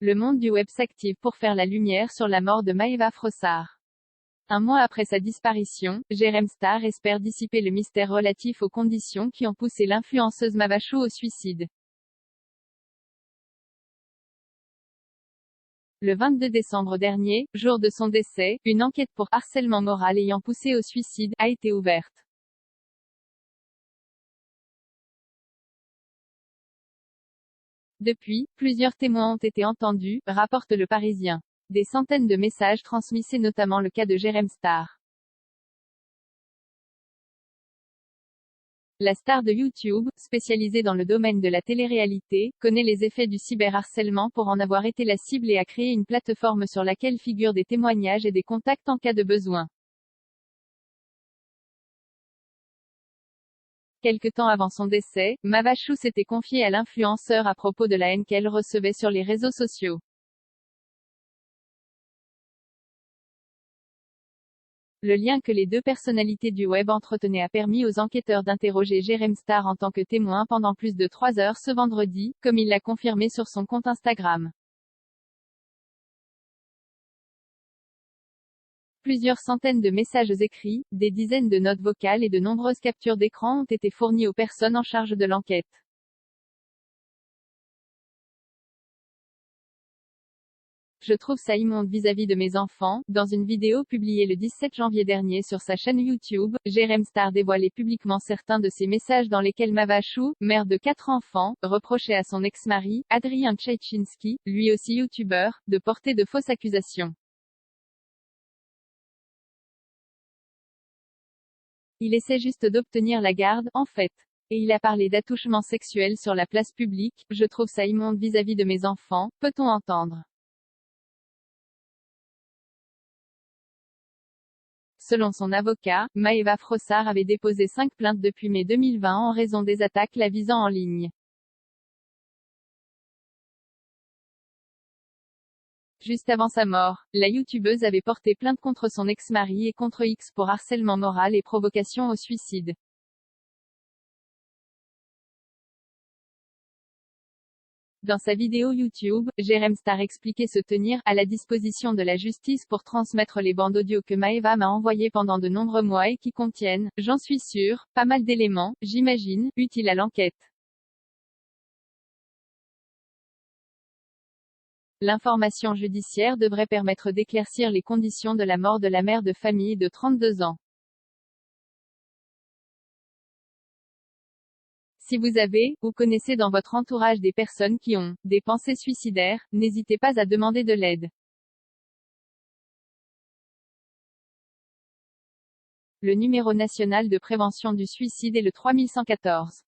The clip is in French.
Le monde du web s'active pour faire la lumière sur la mort de Maeva Frossard. Un mois après sa disparition, Jérém Star espère dissiper le mystère relatif aux conditions qui ont poussé l'influenceuse Maeva Chou au suicide. Le 22 décembre dernier, jour de son décès, une enquête pour harcèlement moral ayant poussé au suicide a été ouverte. Depuis, plusieurs témoins ont été entendus, rapporte Le Parisien. Des centaines de messages transmis, c'est notamment le cas de Jérém Star. La star de YouTube, spécialisée dans le domaine de la télé-réalité, connaît les effets du cyberharcèlement pour en avoir été la cible et a créé une plateforme sur laquelle figurent des témoignages et des contacts en cas de besoin. Quelque temps avant son décès, Maeva Chou s'était confiée à l'influenceur à propos de la haine qu'elle recevait sur les réseaux sociaux. Le lien que les deux personnalités du web entretenaient a permis aux enquêteurs d'interroger Jérém Star en tant que témoin pendant plus de 3 heures ce vendredi, comme il l'a confirmé sur son compte Instagram. Plusieurs centaines de messages écrits, des dizaines de notes vocales et de nombreuses captures d'écran ont été fournies aux personnes en charge de l'enquête. Je trouve ça immonde vis-à-vis de mes enfants. Dans une vidéo publiée le 17 janvier dernier sur sa chaîne YouTube, Jérém Star dévoilait publiquement certains de ses messages dans lesquels Maeva Chou, mère de 4 enfants, reprochait à son ex-mari, Adrien Tchetchinski, lui aussi youtubeur, de porter de fausses accusations. Il essaie juste d'obtenir la garde, en fait. Et il a parlé d'attouchements sexuels sur la place publique. Je trouve ça immonde vis-à-vis de mes enfants, peut-on entendre. Selon son avocat, Maeva Frossard avait déposé 5 plaintes depuis mai 2020 en raison des attaques la visant en ligne. Juste avant sa mort, la youtubeuse avait porté plainte contre son ex-mari et contre X pour harcèlement moral et provocation au suicide. Dans sa vidéo YouTube, Jérém Star expliquait se tenir à la disposition de la justice pour transmettre les bandes audio que Maeva m'a envoyées pendant de nombreux mois et qui contiennent, j'en suis sûr, pas mal d'éléments, j'imagine, utiles à l'enquête. L'information judiciaire devrait permettre d'éclaircir les conditions de la mort de la mère de famille de 32 ans. Si vous avez, ou connaissez dans votre entourage des personnes qui ont des pensées suicidaires, n'hésitez pas à demander de l'aide. Le numéro national de prévention du suicide est le 3114.